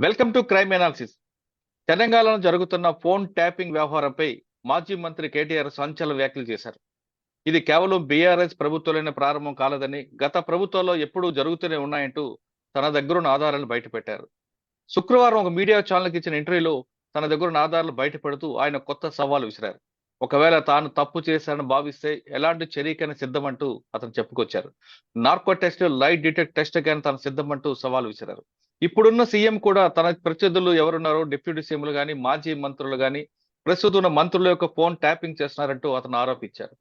Welcome to crime analysis. తెలంగాణలో జరుగుతున్న phone tapping వ్యవహారంపై మాజీ మంత్రి కేటీఆర్ సంచలన వ్యాఖ్యలు చేశారు. ఇది కేవలం బీఆర్ఎస్ ప్రభుత్వంలోనే ప్రారంభం కాలేదని, గత ప్రభుత్వాల్లో ఎప్పుడూ జరుగుతూనే ఉన్నాయంటూ తన దగ్గరున్న ఆధారాలను బయటపెట్టారు. శుక్రవారం ఒక మీడియా ఛానల్కి ఇచ్చిన ఇంటర్వ్యూలో తన దగ్గరున్న ఆధారాలు బయటపెడుతూ ఆయన కొత్త సవాలు విసిరారు. ఒకవేళ తాను తప్పు చేశానని భావిస్తే ఎలాంటి చర్యకైనా సిద్ధమంటూ అతను చెప్పుకొచ్చారు. Narco test, light detect test కైనా తాను సిద్ధమంటూ సవాల్ విసిరారు. ఇప్పుడున్న సీఎం కూడా తన ప్రత్యర్థులు ఎవరున్నారో డిప్యూటీ సీఎంలు గాని, మాజీ మంత్రులు గాని, ప్రస్తుతం ఉన్న మంత్రుల యొక్క ఫోన్ ట్యాపింగ్ చేస్తున్నారంటూ అతను ఆరోపించారు.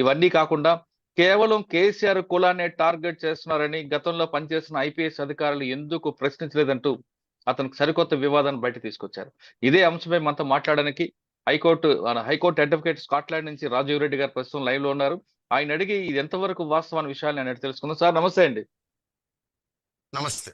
ఇవన్నీ కాకుండా కేవలం కేసీఆర్ కులాన్ని టార్గెట్ చేస్తున్నారని గతంలో పనిచేసిన ఐపీఎస్ అధికారులు ఎందుకు ప్రశ్నించలేదంటూ అతనికి సరికొత్త వివాదాన్ని బయట తీసుకొచ్చారు. ఇదే అంశంపై మనతో మాట్లాడడానికి హైకోర్టు అడ్వకేట్ స్కాట్లాండ్ నుంచి రాజీవ్ రెడ్డి గారు ప్రస్తుతం లైవ్ లో ఉన్నారు. ఆయన అడిగి ఇది ఎంతవరకు వాస్తవాన్ని విషయాన్ని ఆయన తెలుసుకుందాం. సార్ నమస్తే అండి. నమస్తే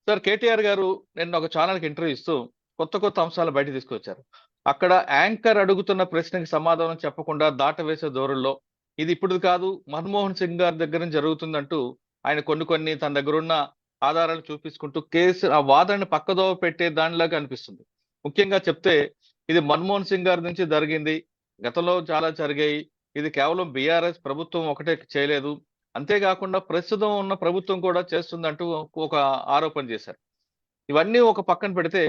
సార్, కేటీఆర్ గారు నిన్న ఒక ఛానల్కి ఇంటర్వ్యూ ఇస్తూ కొత్త అంశాలు బయట తీసుకొచ్చారు. అక్కడ యాంకర్ అడుగుతున్న ప్రశ్నకి సమాధానం చెప్పకుండా దాటవేసే ధోరణిలో ఇది ఇప్పుడు కాదు, మన్మోహన్ సింగ్ గారి దగ్గర నుంచి జరుగుతుందంటూ ఆయన కొన్ని తన దగ్గర ఉన్న ఆధారాలు చూపించుకుంటూ కేసు ఆ వాదనని పక్కదోవ పెట్టే దానిలాగా అనిపిస్తుంది. ముఖ్యంగా చెప్తే ఇది మన్మోహన్ సింగ్ గారి నుంచి జరిగింది, గతంలో చాలా జరిగాయి, ఇది కేవలం బీఆర్ఎస్ ప్రభుత్వం ఒకటే చేయలేదు, అంతేకాకుండా ప్రస్తుతం ఉన్న ప్రభుత్వం కూడా చేస్తుందంటూ ఒక ఆరోపణ చేశారు. ఇవన్నీ ఒక పక్కన పెడితే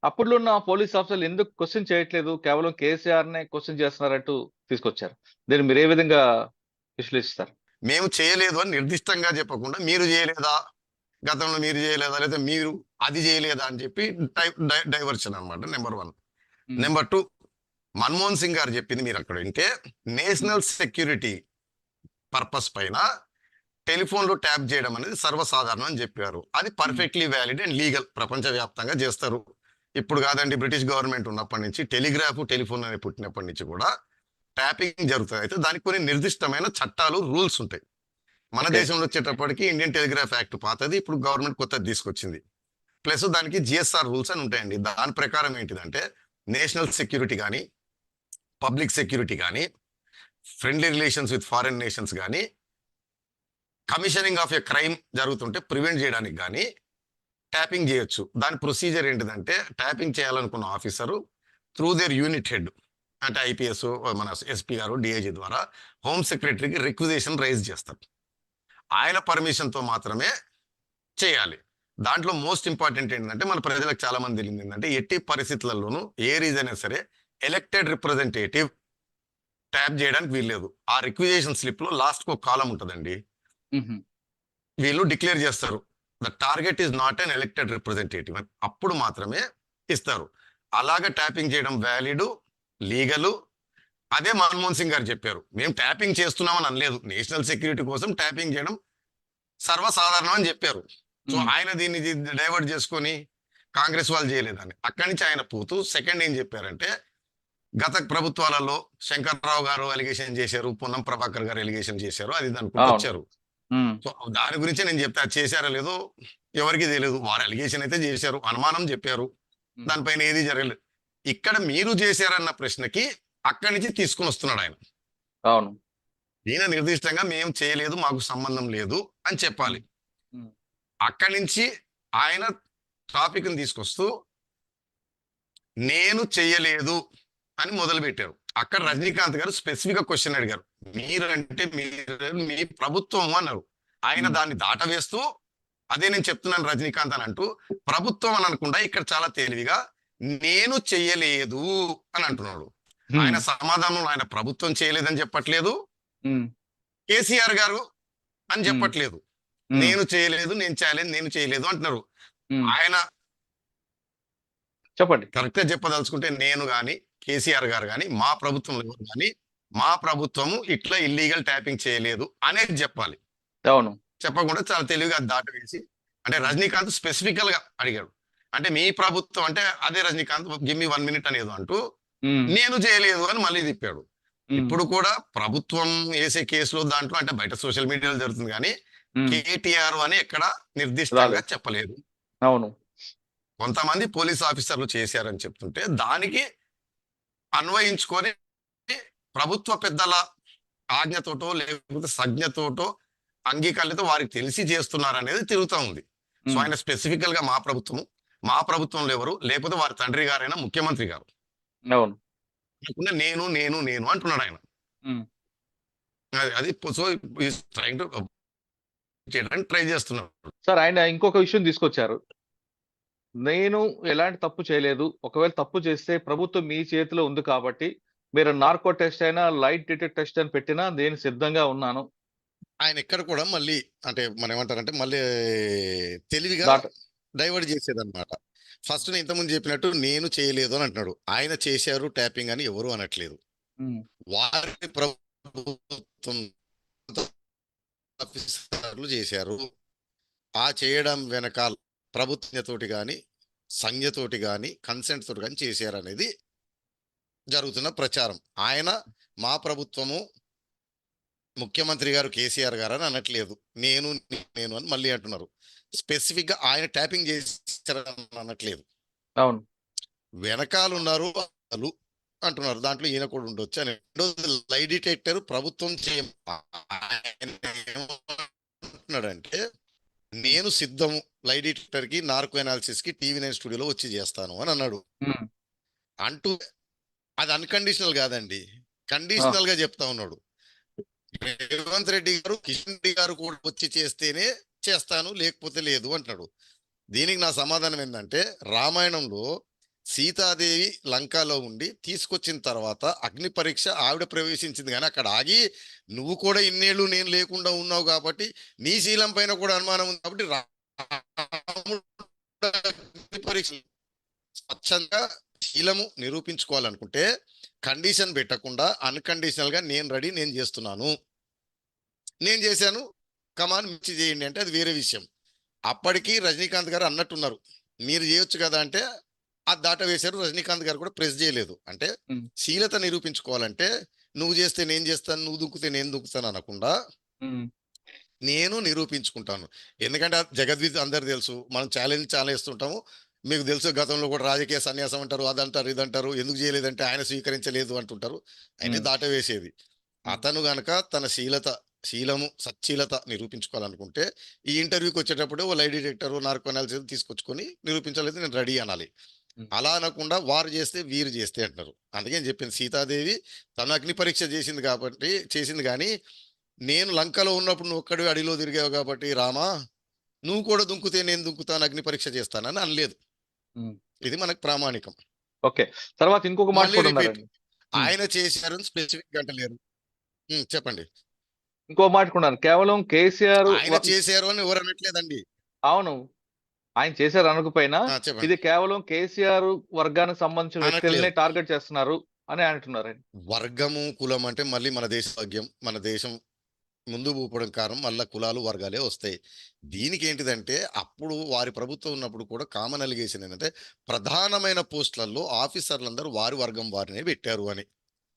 అప్పుడులో ఉన్న పోలీస్ ఆఫీసర్లు ఎందుకు క్వశ్చన్ చేయట్లేదు, కేవలం కేసీఆర్ నే క్వశ్చన్ చేస్తున్నారంటూ తీసుకొచ్చారు. దీన్ని మీరు ఏ విధంగా విశ్లేషిస్తారు? మేము చేయలేదు అని నిర్దిష్టంగా చెప్పకుండా మీరు చేయలేదా, గతంలో మీరు చేయలేదా, లేదా మీరు అది చేయలేదా అని చెప్పి డైవర్షన్ అనమాట. నెంబర్ 1. నెంబర్ 2, మన్మోహన్ సింగ్ గారు చెప్పింది మీరు అక్కడ వింటే, నేషనల్ సెక్యూరిటీ పర్పస్ పైన టెలిఫోన్లు ట్యాప్ చేయడం అనేది సర్వసాధారణం అని చెప్పారు. అది పర్ఫెక్ట్లీ వ్యాలిడ్ అండ్ లీగల్, ప్రపంచవ్యాప్తంగా చేస్తారు. ఇప్పుడు కాదండి, బ్రిటిష్ గవర్నమెంట్ ఉన్నప్పటి నుంచి టెలిగ్రాఫ్, టెలిఫోన్ అని పుట్టినప్పటి నుంచి కూడా ట్యాపింగ్ జరుగుతుంది. అయితే దానికి కొన్ని నిర్దిష్టమైన చట్టాలు, రూల్స్ ఉంటాయి. మన దేశంలో వచ్చేటప్పటికి ఇండియన్ టెలిగ్రాఫ్ యాక్ట్ పాతది, ఇప్పుడు గవర్నమెంట్ కొత్తది తీసుకొచ్చింది. ప్లస్ దానికి జిఎస్ఆర్ రూల్స్ అని ఉంటాయండి. దాని ప్రకారం ఏంటిదంటే, నేషనల్ సెక్యూరిటీ కానీ, పబ్లిక్ సెక్యూరిటీ కానీ, friendly relations with foreign nations కానీ, కమిషనింగ్ ఆఫ్ ఎ క్రైమ్ జరుగుతుంటే ప్రివెంట్ చేయడానికి కానీ ట్యాపింగ్ చేయొచ్చు. దాని ప్రొసీజర్ ఏంటిదంటే, ట్యాపింగ్ చేయాలనుకున్న officer through there unit head, అంటే ఐపీఎస్, మన ఎస్పీ గారు, డిఐజీ ద్వారా హోమ్ సెక్రటరీకి రిక్విజిషన్ రైజ్ చేస్తారు. ఆయన పర్మిషన్తో మాత్రమే చేయాలి. దాంట్లో మోస్ట్ ఇంపార్టెంట్ ఏంటంటే, మన ప్రజలకు చాలా మంది తెలియదు ఏంటంటే, ఎట్టి పరిస్థితులలోనూ ఏ రీజన్ అయినా సరే ఎలక్టెడ్ రిప్రజెంటేటివ్ ట్యాప్ చేయడానికి వీల్లేదు. ఆ రిక్విజిషన్ స్లిప్ లో లాస్ట్ ఒక కాలం ఉంటుందండి. వీళ్ళు డిక్లేర్ చేస్తారు, the target is not an elected representative అని. అప్పుడు మాత్రమే ఇస్తారు. అలాగా ట్యాపింగ్ చేయడం వ్యాలిడ్, లీగలు. అదే మన్మోహన్ సింగ్ గారు చెప్పారు, మేము ట్యాపింగ్ చేస్తున్నామని అనలేదు, నేషనల్ సెక్యూరిటీ కోసం ట్యాపింగ్ చేయడం సర్వసాధారణం అని చెప్పారు. సో ఆయన దీన్ని డైవర్ట్ చేసుకొని కాంగ్రెస్ వాళ్ళు చేయలేదని అక్కడి నుంచి ఆయన పోతూ సెకండ్ ఏం చెప్పారంటే, గత ప్రభుత్వాలలో శంకర్రావు గారు ఎలిగేషన్ చేశారు, పొన్నం ప్రభాకర్ గారు ఎలిగేషన్ చేశారు, అది దానికి వచ్చారు. సో దాని గురించి నేను చెప్తే, అది చేశారో లేదో ఎవరికి తెలియదు. వారు అలిగేషన్ అయితే చేశారు, అనుమానం చెప్పారు, దానిపైన ఏది జరగలేదు. ఇక్కడ మీరు చేశారన్న ప్రశ్నకి అక్కడి నుంచి తీసుకుని వస్తున్నాడు ఆయన. అవును, ఈయన నిర్దిష్టంగా మేము చేయలేదు, మాకు సంబంధం లేదు అని చెప్పాలి. అక్కడి నుంచి ఆయన టాపిక్ ని తీసుకొస్తూ నేను చెయ్యలేదు అని మొదలు పెట్టారు. అక్కడ రజనీకాంత్ గారు స్పెసిఫిక్ గా క్వశ్చన్ అడిగారు, మీరంటే మీరు మీ ప్రభుత్వం అన్నారు. ఆయన దాన్ని దాటవేస్తూ అదే నేను చెప్తున్నాను రజనీకాంత్ అని అంటూ, ప్రభుత్వం అని అనకుండా ఇక్కడ చాలా తెలివిగా నేను చెయ్యలేదు అని అంటున్నాడు. ఆయన సమాధానం, ఆయన ప్రభుత్వం చేయలేదని చెప్పట్లేదు, కేసీఆర్ గారు అని చెప్పట్లేదు, నేను చేయలేదు, నేను చేయలేదు అంటున్నారు. ఆయన చెప్పండి, కరెక్ట్ గా చెప్పదలుచుకుంటే, నేను గాని కేసీఆర్ గారు కానీ, మా ప్రభుత్వం కానీ, మా ప్రభుత్వము ఇట్లా ఇల్లీగల్ ట్యాపింగ్ చేయలేదు అనేది చెప్పాలి. అవును, చెప్పకుండా చాలా తెలివిగా దాటవేసి, అంటే రజనీకాంత్ స్పెసిఫికల్ గా అడిగాడు, అంటే మీ ప్రభుత్వం అంటే అదే రజనీకాంత్ గివ్ మీ 1 minute అనేది అంటూ నేను చేయలేదు అని మళ్ళీ తిప్పాడు. ఇప్పుడు కూడా ప్రభుత్వం వేసే కేసులో దాంట్లో, అంటే బయట సోషల్ మీడియాలో జరుగుతుంది కానీ కేటీఆర్ అని ఎక్కడ నిర్దిష్టంగా చెప్పలేదు. అవును, కొంతమంది పోలీస్ ఆఫీసర్లు చేశారని చెప్తుంటే దానికి అన్వయించుకొని ప్రభుత్వ పెద్దల ఆజ్ఞతోటో లేకపోతే సజ్ఞతోటో అంగీకారంతో వారికి తెలిసి చేస్తున్నారు అనేది తిరుగుతూ ఉంది. సో ఆయన స్పెసిఫికల్ గా మా ప్రభుత్వము, మా ప్రభుత్వంలో ఎవరు, లేకపోతే వారి తండ్రి గారైనా ముఖ్యమంత్రి గారు. అవును. లేకుండా నేను అంటున్నాడు ఆయన. హ్మ్. అది సో ఈస్ ట్రైయింగ్ టు చేయడానికి ట్రై చేస్తున్నాడు. సార్ ఆయన ఇంకొక విషయం తీసుకొచ్చారు. నేను ఎలాంటి తప్పు చేయలేదు. ఒకవేళ తప్పు చేస్తే ప్రభుత్వం మీ చేతిలో ఉంది కాబట్టి, మీరు నార్కో టెస్ట్ అయినా, లైట్ డిటెక్ట్ టెస్ట్ అని పెట్టినా నేను సిద్ధంగా ఉన్నాను. ఆయన ఎక్కడ కూడా మళ్ళీ అంటే మనం ఏమంటారంటే మళ్ళీ తెలివిగా దాట డైవర్ట్ చేసేదన్నమాట. ఫస్ట్ నేను ఇంతకుముందు చెప్పినట్టు నేను చేయలేదు అని అంటున్నాడు. ఆయన చేశారు ట్యాపింగ్ అని ఎవరు అనట్లేదు. హ్మ్. వారి ప్రభుత్వం ఆఫీసర్లు చేశారు. ఆ చేయడం వెనకాల ప్రభుత్వతోటి గాని, సంజ్ఞతోటి గాని, కన్సెంట్ తోటి గాని చేశారనేది జరుగుతున్న ప్రచారం. ఆయన మా ప్రభుత్వము ముఖ్యమంత్రి గారు కేసీఆర్ గారు అని అనట్లేదు. నేను నేను అని మళ్ళీ అంటున్నారు. స్పెసిఫిక్ గా ఆయన ట్యాపింగ్ చేశారని అనట్లేదు. అవును. వెనకాలన్నారు వాళ్ళు అంటున్నారు. దాంట్లో ఈయన కూడా ఉండొచ్చు అని. రెండోది లై డిటెక్టర్ ప్రభుత్వం ఆయన ఏమంటున్నాడంటే నేను సిద్ధము లై డిటెక్టర్ కి, నార్కో అనాలిసిస్ కి టీవీ9 స్టూడియోలో వచ్చి చేస్తాను అని అన్నాడు. హ్మ్. అంటూ అది అన్కండిషనల్ కాదండి, ఆ! కండిషనల్ గా చెప్తా ఉన్నాడు. రేవంత్ రెడ్డి గారు, కిషన్ రెడ్డి గారు కూడా వచ్చి చేస్తేనే చేస్తాను, లేకపోతే లేదు అంటున్నాడు. దీనికి నా సమాధానం ఏంటంటే, రామాయణంలో సీతాదేవి లంకలో ఉండి తీసుకొచ్చిన తర్వాత అగ్ని పరీక్ష ఆవిడ ప్రవేశించింది, కానీ అక్కడ ఆగి నువ్వు కూడా ఇన్నేళ్ళు నేను లేకుండా ఉన్నావు కాబట్టి నీ శీలం పైన కూడా అనుమానం ఉంది కాబట్టి రాముడు అగ్ని పరీక్ష స్వచ్ఛంగా శీలము నిరూపించుకోవాలనుకుంటే కండిషన్ పెట్టకుండా అన్కండిషనల్ గా నేను రెడీ, నేను చేస్తున్నాను, నేను చేశాను, కమాన్ మిర్చి చేయండి అంటే అది వేరే విషయం. అప్పటికి రజనీకాంత్ గారు అన్నట్టున్నారు మీరు చేయొచ్చు కదా అంటే ఆ దాట వేశారు. రజనీకాంత్ గారు కూడా ప్రెస్ చేయలేదు. అంటే హ్మ్. శీలత నిరూపించుకోవాలంటే నువ్వు చేస్తే నేను చేస్తాను, నువ్వు దుంకుతే నేను దుంకుతాను అనకుండా హ్మ్. నేను నిరూపించుకుంటాను. ఎందుకంటే జగద్విత్ అందరు తెలుసు, మనం ఛాలెంజ్ చాలా ఇస్తుంటాము. మీకు తెలుసు గతంలో కూడా రాజకీయ సన్యాసం అంటారు, అదంటారు, ఇదంటారు, ఎందుకు చేయలేదంటే ఆయన స్వీకరించలేదు అంటుంటారు. ఆయనే హ్మ్. దాట వేసేది. హ్మ్. అతను గనక తన శీలము సచ్చీలత నిరూపించుకోవాలనుకుంటే ఈ ఇంటర్వ్యూకి వచ్చేటప్పుడు ఓ లై డిటెక్టర్, నార్కో అనాలిసిస్ తీసుకొచ్చుకొని నిరూపించలేదు నేను రెడీ అనాలి. హ్మ్. అలా అనకుండా వారు చేస్తే వీరు చేస్తే అంటున్నారు. అందుకే నేను చెప్పింది, సీతాదేవి తన అగ్ని పరీక్ష చేసింది కాబట్టి చేసింది, కానీ నేను లంకలో ఉన్నప్పుడు నువ్వు ఒక్కడివి అడవిలో తిరిగావు కాబట్టి రామా నువ్వు కూడా దుంకుతే నేను దుంకుతాను, అగ్ని పరీక్ష చేస్తానని అనలేదు. హ్మ్. ఇది మనకు ప్రామాణికం. ఓకే. తర్వాత ఇంకొక మాట మళ్ళీ కూడా రిపీట్, అన్నారండి. హ్మ్. ఆయన చేశారని స్పెసిఫిక్ అంటలేరు. చెప్పండి. ఇంకో మాట కూడా అన్నారు. కేవలం కేసీఆర్ ఆయన చేశారు అని ఎవరు అనట్లేదండి. అవును. ఆయన చేశారు అనకపోయినా, చెప్పండి. ఇది కేవలం కేసీఆర్ వర్గానికి సంబంధించిన వ్యక్తులనే అనట్లేదు. టార్గెట్ చేస్తున్నారు అని అంటున్నారండి. వర్గము కులం అంటే మళ్ళీ మన దేశ భాగ్యం, మన దేశం ముందు ఊపడం కారణం మళ్ళా కులాలు వర్గాలే వస్తాయి. దీనికి ఏంటిదంటే అప్పుడు వారి ప్రభుత్వం ఉన్నప్పుడు కూడా కామన్ అలిగేషన్ ఏంటంటే ప్రధానమైన పోస్టులలో ఆఫీసర్లందరూ వారి వర్గం వారినే పెట్టారు అని.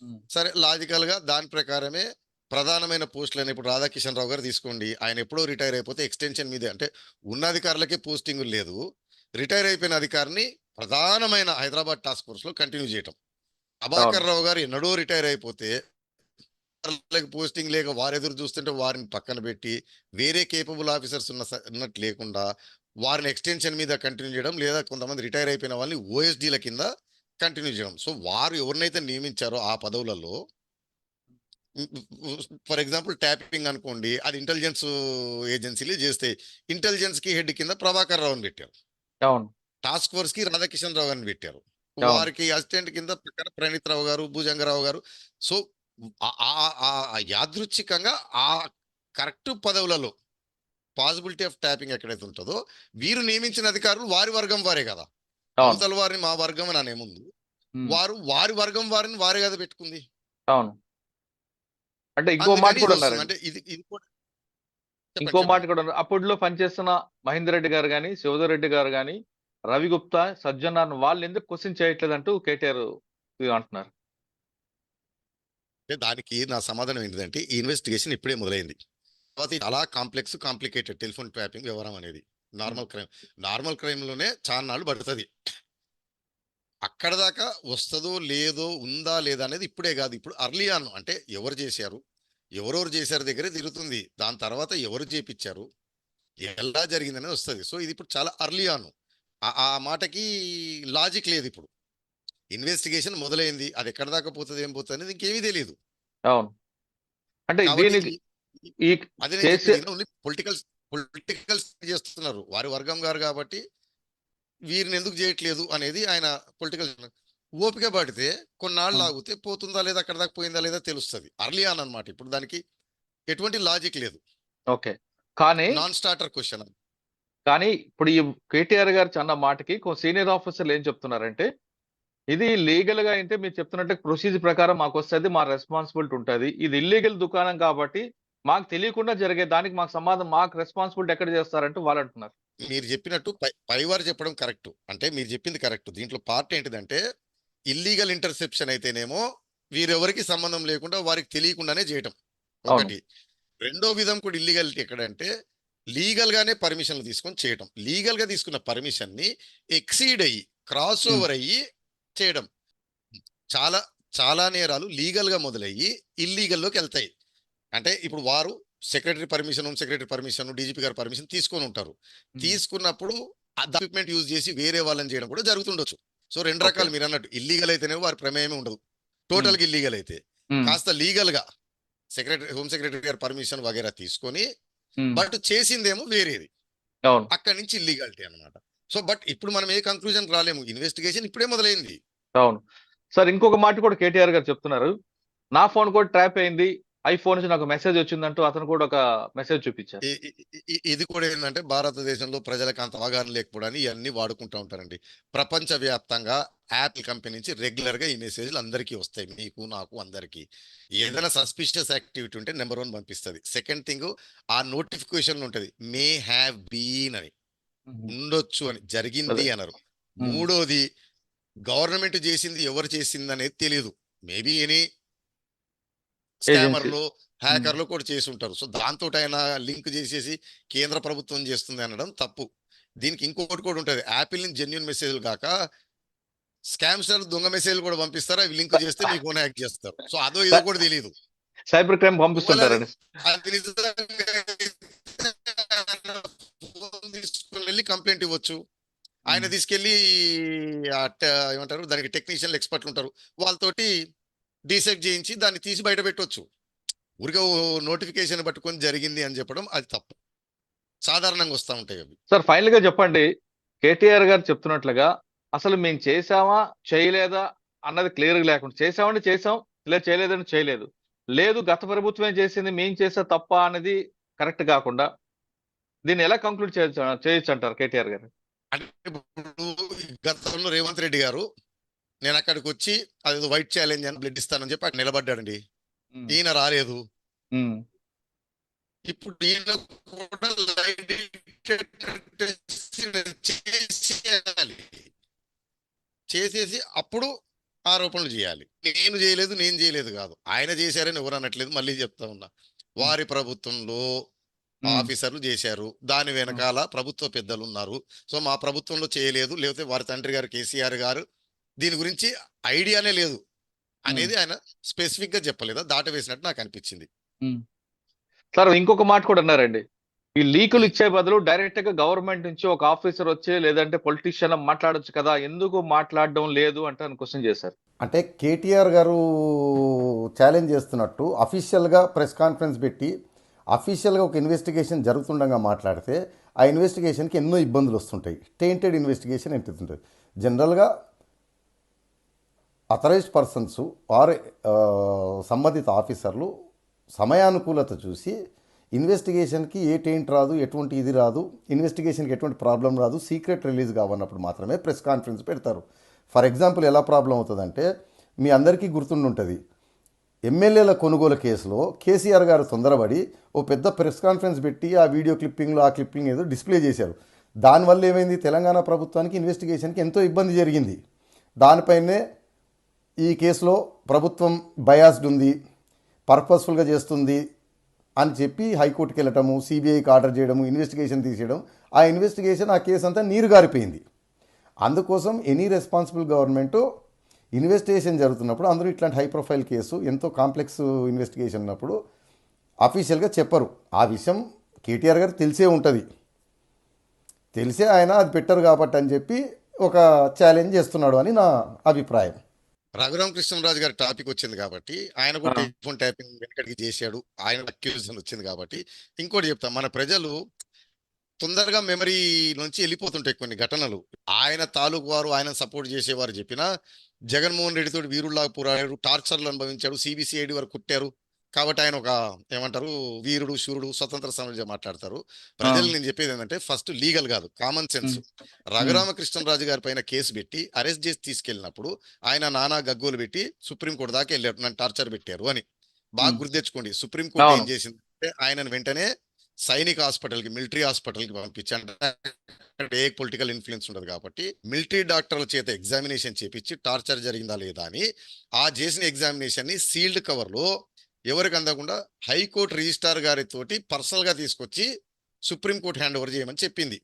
హ్మ్. సరే లాజికల్ గా దాని ప్రకారమే ప్రధానమైన పోస్టులని ఇప్పుడు రాధాకిషన్ రావు గారు తీసుకోండి. ఆయన ఎప్పుడో రిటైర్ అయిపోతే ఎక్స్టెన్షన్ మీదే, అంటే ఉన్న అధికారులకే పోస్టింగ్ లేదు, రిటైర్ అయిపోయిన అధికారిని ప్రధానమైన హైదరాబాద్ టాస్క్ ఫోర్స్ లో కంటిన్యూ చేయటం. అవును. ప్రభాకర్ రావు గారు ఎన్నడో రిటైర్ అయిపోతే వాళ్ళకి పోస్టింగ్ లేక వారు ఎదురు చూస్తుంటే వారిని పక్కన పెట్టి వేరే కేపబుల్ ఆఫీసర్స్ ఉన్నట్టు లేకుండా వారిని ఎక్స్టెన్షన్ మీద కంటిన్యూ చేయడం, లేదా కొంతమంది రిటైర్ అయిపోయిన వాళ్ళని ఓఎస్డీల కింద కంటిన్యూ చేయడం. సో వారు ఎవరినైతే నియమించారో ఆ పదవులలో, ఫర్ ఎగ్జాంపుల్ ట్యాపింగ్ అనుకోండి, అది ఇంటెలిజెన్స్ ఏజెన్సీలు చేస్తే ఇంటెలిజెన్స్ కి హెడ్ కింద ప్రభాకర్ రావుని పెట్టారు, అవును. టాస్క్ ఫోర్స్ కి రాధాకిషన్ రావు గారిని పెట్టారు, అవును. వారికి అసిస్టెంట్ కింద ప్రణీత్ రావు గారు, భుజంగరావు గారు. సో యాదృచ్ఛికంగా ఆ కరెక్ట్ పదవులలో పాసిబిలిటీ ఆఫ్ ట్యాపింగ్ ఎక్కడైతే ఉంటుందో వీరు నియమించిన అధికారులు వారి వర్గం వారే కదా. అవును. అవతల వారిని మా వర్గం అని అనేముందు హ్మ్. వారు వారి వర్గం వారిని వారే కదా పెట్టుకుంది. అవును. అంటే ఇంకో మాట అందుకని ఇది కూడా వస్తుంది. అన్నారండి. అంటే ఇది కూడా చెప్పండి ఇంకో మాట చెప్పండి. కూడా అన్నారు. అప్పట్లో పనిచేస్తున్న మహేందర్ రెడ్డి గారు గాని, శివధర్ రెడ్డి గారు గాని, రవి గుప్తా, సజ్జనార్‌ను వాళ్ళెందుకు క్వెషన్ చేయట్లేదంటూ కేటీఆర్ ఇది అంటున్నారు. అంటే దానికి నా సమాధానం ఏంటిదంటే ఈ ఇన్వెస్టిగేషన్ ఇప్పుడే మొదలైంది. తర్వాత ఇది చాలా కాంప్లికేటెడ్ టెలిఫోన్ ట్యాపింగ్ వ్యవహారం అనేది. హ్మ్. నార్మల్ క్రైమ్ లోనే చాలా నాళ్ళు పడుతుంది. అక్కడ దాకా వస్తుందో లేదో, ఉందా లేదా అనేది ఇప్పుడే కాదు, ఇప్పుడు అర్లీ ఆన్, అంటే ఎవరు చేశారు, ఎవరెవరు చేశారు దగ్గరే తిరుగుతుంది. దాని తర్వాత ఎవరు చేపించారు, ఎలా జరిగిందనేది వస్తుంది. సో ఇది ఇప్పుడు చాలా అర్లీ ఆన్. ఆ మాటకి లాజిక్ లేదు. ఇప్పుడు ఇన్వెస్టిగేషన్ మొదలైంది, అది ఎక్కడ దాకా పోతుంది ఏం పోతుంది అనేది ఇంకేమీ తెలియదు. అవును. అంటే కాబట్టి దీనికి ఈ- ఈ అదే నేను చేసే చెప్పేది, ఓన్లీ పొలిటికల్ పొలిటికల్ చేస్తున్నారు వారి వర్గం గారు కాబట్టి వీరిని ఎందుకు చేయట్లేదు అనేది ఆయన పొలిటికల్. ఓపిక పడితే కొన్నాళ్ళు ఉమ్, ఆగితే పోతుందా లేదా, అక్కడ దాకా పోయిందా లేదా తెలుస్తుంది. అర్లీ ఆన్ అనమాట. ఇప్పుడు దానికి ఎటువంటి లాజిక్ లేదు. ఓకే. కానీ నాన్ స్టార్టర్ క్వశ్చన్. కానీ ఇప్పుడు ఈ కేటీఆర్ గారు అన్న మాటకి సీనియర్ ఆఫీసర్లు ఏం చెప్తున్నారంటే, ఇది లీగల్ గా అయితే మీరు చెప్తున్నట్టు ప్రొసీజర్ ప్రకారం మాకు వస్తుంది, మా రెస్పాన్సిబిలిటీ ఉంటుంది. ఇది ఇల్లీగల్ దుకాణం కాబట్టి మాకు తెలియకుండా జరిగే దానికి మాకు సమాధానం, మాకు రెస్పాన్సిబిలిటీ ఎక్కడ చేస్తారంటూ వాళ్ళు అంటున్నారు. మీరు చెప్పినట్టు పైవారు చెప్పడం కరెక్ట్, అంటే మీరు చెప్పింది కరెక్ట్. దీంట్లో పార్ట్ ఏంటిదంటే ఇల్లీగల్ ఇంటర్సెప్షన్ అయితేనేమో వీరెవరికి సంబంధం లేకుండా వారికి తెలియకుండానే చేయటం అవును. ఒకటి. రెండో విధం కూడా ఇల్లీగాలిటీ ఎక్కడంటే లీగల్ గానే పర్మిషన్లు తీసుకొని చేయటం. లీగల్ గా తీసుకున్న పర్మిషన్ ని ఎక్సీడ్ అయ్యి క్రాస్ ఉమ్, ఓవర్ అయ్యి చేయడం. చాలా చాలా నేరాలు లీగల్ గా మొదలయ్యి ఇల్లీగల్లోకి వెళ్తాయి. అంటే ఇప్పుడు వారు secretary permission, home secretary permission, DGP గారి పర్మిషన్ తీసుకొని ఉంటారు. ఉమ్, తీసుకున్నప్పుడు ఎక్విప్మెంట్ యూజ్ చేసి వేరే వాళ్ళని చేయడం కూడా జరుగుతుండొచ్చు. సో రెండు ఓకే. రకాలు మీరు అన్నట్టు. ఇల్లీగల్ అయితేనే వారి ప్రమేయమే ఉండదు. ఉమ్, టోటల్గా ఇల్లీగల్ అయితే ఉమ్, కాస్త లీగల్ గా సెక్రటరీ, హోమ్ సెక్రటరీ గారి పర్మిషన్ వగేరా తీసుకొని ఉమ్, బట్ చేసిందేమో వేరేది. అవును. అక్కడి నుంచి ఇల్లీగాలిటీ అన్నమాట. సో బట్ ఇప్పుడు మనం ఏ కంక్లూజన్ రాలేము. ఇన్వెస్టిగేషన్ ఇప్పుడే మొదలైంది. అవును. సార్, ఇంకొక మాట కూడా కేటీఆర్ గారు చెప్తున్నారు. నా ఫోన్ కూడా ట్రాప్ అయింది, ఐఫోన్ నుంచి నాకు మెసేజ్ వచ్చిందంటూ అతను కూడా ఒక మెసేజ్ చూపించారు. ఇది కూడా ఏంటంటే భారతదేశంలో ప్రజలకు అంత అవగాహన లేకపోవడానికి ఇవన్నీ వాడుకుంటూ ఉంటారండి. ప్రపంచవ్యాప్తంగా యాపిల్ కంపెనీ నుంచి రెగ్యులర్ గా ఈ మెసేజ్లు అందరికీ వస్తాయి, మీకు నాకు అందరికీ. ఏదైనా సస్పిషియస్ యాక్టివిటీ ఉంటే నెంబర్ 1 పంపిస్తుంది. సెకండ్ థింగ్, ఆ నోటిఫికేషన్ ఉంటుంది మే హ్యావ్ బీన్ అని, ఉమ్, ఉండొచ్చు అని, జరిగింది అదే. అనరు. ఉమ్, మూడోది, గవర్నమెంట్ చేసింది ఎవరు చేసింది అనేది తెలియదు. Maybe any agency. స్కామర్లు, ఉమ్, హ్యాకర్లు కూడా చేసి ఉంటారు. సో దాంతో ఆయన లింక్ చేసేసి కేంద్ర ప్రభుత్వం చేస్తుంది అనడం తప్పు. దీనికి ఇంకొకటి కూడా ఉంటుంది. యాపిల్ నుంచి జెన్యున్ మెసేజ్లు కాక స్కామ్స్టర్ దొంగ మెసేజ్లు కూడా పంపిస్తారు. అవి లింక్ చేస్తే మీ ఫోన్ హ్యాక్ చేస్తారు. సో అదో ఇదో కూడా తెలియదు. సైబర్ క్రైమ్ ఒకవేళ అది పంపిస్తుంటారండి. అది నిజంగా ఫోన్ తీసుకుని వెళ్ళి కంప్లైంట్ ఇవ్వచ్చు. ఆయన ఉమ్, తీసుకెళ్లి ఏమంటారు దానికి టెక్నీషియన్లు, ఎక్స్పర్ట్లు ఉంటారు, వాళ్ళతోటి డీసెక్ట్ చేయించి దాన్ని తీసి బయట పెట్టవచ్చు. ఊరికే నోటిఫికేషన్ పట్టుకొని జరిగింది అని చెప్పడం అది తప్పు. సాధారణంగా వస్తూ ఉంటాయి అవి. సార్, ఫైనల్ గా చెప్పండి. కేటీఆర్ గారు చెప్తున్నట్లుగా అసలు మేము చేసామా చేయలేదా అన్నది క్లియర్ గా లేకుండా, చేసామంటే చేసాం, లేదా చేయలేదని చేయలేదు, లేదు గత ప్రభుత్వమే చేసింది మేము చేసా తప్ప అనేది కరెక్ట్ కాకుండా దీన్ని ఎలా కంక్లూడ్ చేయొచ్చు అంటారు కేటీఆర్ గారు? అంటే ఇప్పుడు గతంలో రేవంత్ రెడ్డి గారు నేను అక్కడికి వచ్చి అదేదో వైట్ ఛాలెంజ్ అని బ్లడ్ ఇస్తానని చెప్పి అక్కడ నిలబడ్డాడండి. ఉమ్, ఈయన రాలేదు. ఉమ్, ఇప్పుడు ఈయన కూడా లైట్ చేసేయాలి. చేసేసి అప్పుడు ఆరోపణలు చేయాలి. నేను చేయలేదు, నేను చేయలేదు కాదు, ఆయన చేశారని ఎవరు అనట్లేదు. మళ్ళీ చెప్తా ఉన్నా, ఉమ్, వారి ప్రభుత్వంలో ఉమ్, ఆఫీసర్లు చేశారు, దాని ఉమ్, వెనకాల ప్రభుత్వ పెద్దలు ఉన్నారు. సో మా ప్రభుత్వంలో చేయలేదు, లేకపోతే వారి తండ్రి గారు కేసీఆర్ గారు దీని గురించి ఐడియానే లేదు ఉమ్, అనేది ఆయన స్పెసిఫిక్ గా చెప్పలేదా, దాట వేసినట్టు నాకు అనిపించింది. ఉమ్. సార్, ఇంకొక మాట కూడా అన్నారండి. ఈ లీకులు ఉమ్. ఇచ్చే బదులు డైరెక్ట్ గా గవర్నమెంట్ నుంచి ఒక ఆఫీసర్ వచ్చి లేదంటే పొలిటీషియన్ మాట్లాడొచ్చు కదా, ఎందుకు మాట్లాడడం లేదు అంటే అని క్వశ్చన్ చేశారు. అంటే కేటీఆర్ గారు ఛాలెంజ్ చేస్తున్నట్టు అఫీషియల్గా ప్రెస్ కాన్ఫరెన్స్ పెట్టి అఫీషియల్గా ఒక ఇన్వెస్టిగేషన్ జరుగుతుండగా మాట్లాడితే ఆ ఇన్వెస్టిగేషన్కి ఎన్నో ఇబ్బందులు వస్తుంటాయి. టెయింటెడ్ ఇన్వెస్టిగేషన్ ఉంటుంది. జనరల్గా అథరైజ్డ్ పర్సన్స్ ఆర్ సంబంధిత ఆఫీసర్లు సమయానుకూలత చూసి ఇన్వెస్టిగేషన్కి ఏ టెయింట్ రాదు, ఎటువంటి ఇది రాదు, ఇన్వెస్టిగేషన్కి ఎటువంటి ప్రాబ్లం రాదు, సీక్రెట్ రిలీజ్ కావన్నప్పుడు మాత్రమే ప్రెస్ కాన్ఫరెన్స్ పెడతారు. ఫర్ ఎగ్జాంపుల్ ఎలా ప్రాబ్లం అవుతుందంటే, మీ అందరికీ గుర్తుండుంటుంది, ఎమ్మెల్యేల కొనుగోలు కేసులో కేసీఆర్ గారు తొందరపడి ఓ పెద్ద ప్రెస్ కాన్ఫరెన్స్ పెట్టి ఆ వీడియో క్లిప్పింగ్లో ఆ క్లిప్పింగ్ ఏదో డిస్ప్లే చేశారు. దానివల్ల ఏమైంది, తెలంగాణ ప్రభుత్వానికి ఇన్వెస్టిగేషన్కి ఎంతో ఇబ్బంది జరిగింది. దానిపైనే ఈ కేసులో ప్రభుత్వం బయాస్డ్ ఉంది, పర్పస్ఫుల్గా చేస్తుంది అని చెప్పి హైకోర్టుకి వెళ్ళటము, సిబిఐకి ఆర్డర్ చేయడము, ఇన్వెస్టిగేషన్ తీసేయడం, ఆ ఇన్వెస్టిగేషన్ ఆ కేసు అంతా నీరు గారిపోయింది. అందుకోసం ఎనీ రెస్పాన్సిబుల్ గవర్నమెంటు ఇన్వెస్టిగేషన్ జరుగుతున్నప్పుడు, అందరూ ఇట్లాంటి హై ప్రొఫైల్ కేసు ఎంతో కాంప్లెక్స్ ఇన్వెస్టిగేషన్ ఉన్నప్పుడు అఫీషియల్గా చెప్పరు. ఆ విషయం కేటీఆర్ గారు తెలిసే ఉంటుంది. తెలిసే ఆయన అది పెట్టరు కాబట్టి అని చెప్పి ఒక ఛాలెంజ్ చేస్తున్నాడు అని నా అభిప్రాయం. రఘురామ కృష్ణరాజు గారి టాపిక్ వచ్చింది కాబట్టి ఆయన కూడా ఆ. టెలిఫోన్ ట్యాపింగ్ వెనకడికి చేశాడు, ఆయన అక్యూజన్ వచ్చింది కాబట్టి ఇంకోటి చెప్తాం, మన ప్రజలు తొందరగా మెమరీ నుంచి వెళ్ళిపోతుంటాయి కొన్ని ఘటనలు. ఆయన తాలూకు వారు ఆయన సపోర్ట్ చేసేవారు చెప్పినా జగన్మోహన్ రెడ్డితో వీరుల్లాగా పోరాడాడు, టార్చర్లు అనుభవించాడు, సిబిసిఐడి వరకు కుట్టారు కాబట్టి ఆయన ఒక ఏమంటారు వీరుడు శూరుడు స్వతంత్ర సమరంగా మాట్లాడతారు. ప్రజలు నేను చెప్పేది ఏంటంటే ఫస్ట్ లీగల్ కాదు, కామన్ సెన్స్. రఘురామకృష్ణరాజు గారి పైన కేసు పెట్టి అరెస్ట్ చేసి తీసుకెళ్ళినప్పుడు ఆయన నానా గగ్గోలు పెట్టి సుప్రీంకోర్టు దాకా వెళ్ళారు, నన్ను టార్చర్ పెట్టారు అని. బాగా గుర్తెచ్చుకోండి, సుప్రీంకోర్టు ఏం అవును. చేసిందంటే ఆయనను వెంటనే సైనిక హాస్పిటల్కి, మిలిటరీ హాస్పిటల్కి పంపించారు. ఏ పొలిటికల్ ఇన్ఫ్లుయెన్స్ ఉండదు కాబట్టి మిలిటరీ డాక్టర్ల చేత ఎగ్జామినేషన్ చేపించి టార్చర్ జరిగిందా లేదా అని ఆ చేసిన ఎగ్జామినేషన్ ని సీల్డ్ కవర్ లో ఎవరికి అందకుండా హైకోర్టు రిజిస్ట్రార్ గారితోటి పర్సనల్ గా తీసుకొచ్చి సుప్రీంకోర్టు హ్యాండ్ ఓవర్ చేయమని చెప్పింది.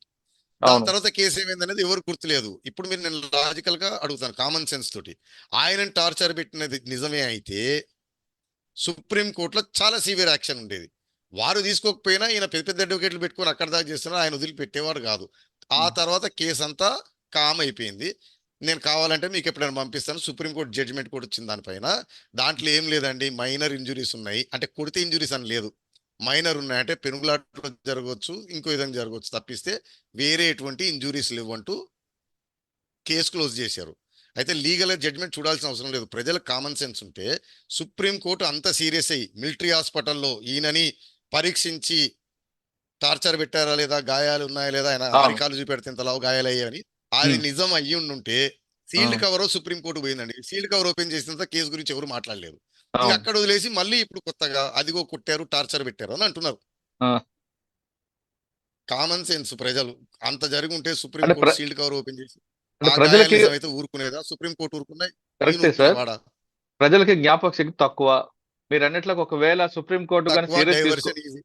దాని అవును. తర్వాత కేసు ఏమైందనేది ఎవరు గుర్తులేదు. ఇప్పుడు మీరు నేను లాజికల్ గా అడుగుతాను, కామన్ సెన్స్ తోటి ఆయనను టార్చర్ పెట్టినది నిజమే అయితే సుప్రీంకోర్టులో చాలా సివియర్ యాక్షన్ ఉండేది. వారు తీసుకోకపోయినా ఈయన పెద్ద పెద్ద అడ్వకేట్లు పెట్టుకొని అక్కడ దాకా చేస్తున్నా ఆయన వదిలిపెట్టేవారు కాదు. ఆ తర్వాత కేసు అంతా కామ్ అయిపోయింది. నేను కావాలంటే మీకు ఎప్పుడైనా పంపిస్తాను, సుప్రీంకోర్టు జడ్జిమెంట్ కూడా వచ్చింది దానిపైన. దాంట్లో ఏం లేదండి, మైనర్ ఇంజురీస్ ఉన్నాయి, అంటే కొడితే ఇంజురీస్ అని లేదు, మైనర్ ఉన్నాయంటే పెనుగులాటలో జరగవచ్చు, ఇంకో విధంగా జరగవచ్చు తప్పిస్తే వేరే ఎటువంటి ఇంజురీస్ లేవంటూ కేసు క్లోజ్ చేశారు. అయితే లీగల్ జడ్జిమెంట్ చూడాల్సిన అవసరం లేదు. ప్రజల కామన్ సెన్స్ ఉంటే సుప్రీంకోర్టు అంత సీరియస్ అయ్యి మిలిటరీ హాస్పిటల్లో ఈయనని పరీక్షించి టార్చర్ పెట్టారా లేదా, గాయాలు ఉన్నాయా లేదా, ఆయన అవును. అరికాలు చూపెడితే ఇంతలా గాయాలయ్యాయని అది నిజం అయ్యి ఉండుంటే సీల్డ్ కవర్ సుప్రీంకోర్టు పోయిందండి. సీల్డ్ కవర్ ఓపెన్ చేసినంత కేసు గురించి ఎవరు మాట్లాడలేరు. ఇంకా అవును. అక్కడ వదిలేసి మళ్ళీ ఇప్పుడు కొత్తగా అదిగో కొట్టారు టార్చర్ పెట్టారు అని అంటున్నారు. ఆ. కామన్ సెన్స్ ప్రజలు అంత జరిగి ఉంటే అంటే సుప్రీంకోర్టు సీల్డ్ కవర్ ఓపెన్ చేసి అంటే ఆ గాయాలు ప్రజలకి నిజమైతే ఊరుకునేదా? సుప్రీంకోర్టు ఊరుకున్నాయి, ఈయన కరెక్టే సార్. ఊరుకునేవాడా? ప్రజలకి జ్ఞాపక శక్తి తక్కువ. మీరు అన్నట్లుగా ఒకవేళ సుప్రీంకోర్టు కానీ తక్కువ సీరియస్ డైవర్షన్ ఈజీ.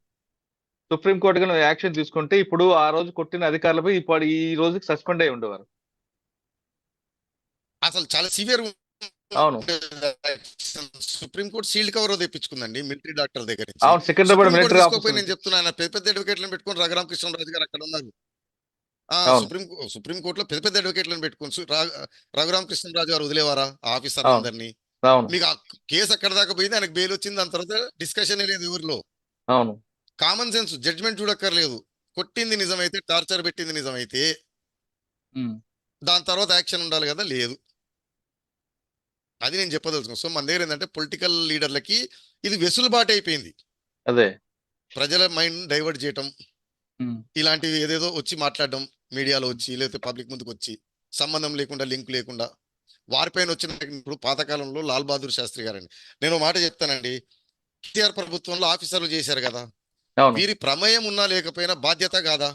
సుప్రీంకోర్టు కానీ యాక్షన్ తీసుకుంటే ఇప్పుడు ఆ రోజు కొట్టిన అధికారులపై ఇప్పుడు ఈ రోజుకి సస్పెండ్ అయి ఉండేవారు. అసలు చాలా సివియర్ అవును. సుప్రీంకోర్టు సీల్డ్ కవర్ తెప్పించుకుందండి మిలిటరీ డాక్టర్ దగ్గర నుంచి. అవును. సికింద్రాబాద్ సుప్రీంకోర్టు మిలిటరీ తీసుకోకపోయి ఆఫీసర్. నేను చెప్తున్నాను, పెద్ద పెద్ద అడ్వకేట్లను పెట్టుకొని రఘురామకృష్ణరాజు గారు అక్కడ ఉన్నారు. అవును. సుప్రీంకోర్టులో పెద్ద పెద్ద అడ్వకేట్లను పెట్టుకొని రఘురామకృష్ణరాజు గారు వదిలేవారా ఆ అవును. ఆఫీసర్లందరినీ? అవును. మీకు ఆ కేసు అక్కడ దాకా పోయింది, ఆయనకు బెయిల్ వచ్చింది, దాని తర్వాత డిస్కషన్ లేదు ఎవరిలో. అవును. కామన్ సెన్స్, జడ్జిమెంట్ చూడక్కర్లేదు. కొట్టింది నిజమైతే, టార్చర్ పెట్టింది నిజమైతే ఉమ్. దాని తర్వాత యాక్షన్ ఉండాలి కదా, లేదు. అది నేను చెప్పదలుచుకున్నాను. సో మన దగ్గర ఏంటంటే పొలిటికల్ లీడర్లకి ఇది వెసులుబాటు అయిపోయింది. అదే. ప్రజల మైండ్ డైవర్ట్ చేయటం, ఉమ్. ఇలాంటివి ఏదేదో వచ్చి మాట్లాడడం, మీడియాలో వచ్చి లేకపోతే పబ్లిక్ ముందుకు వచ్చి సంబంధం లేకుండా లింక్ లేకుండా వారిపైన వచ్చిన ఇప్పుడు పాతకాలంలో లాల్ బహదూర్ శాస్త్రి గారండి. నేను ఒక మాట చెప్తానండి, కేసీఆర్ ప్రభుత్వంలో ఆఫీసర్లు చేశారు కదా, అవును. వీరి ప్రమేయం ఉన్నా లేకపోయినా బాధ్యత కాదా?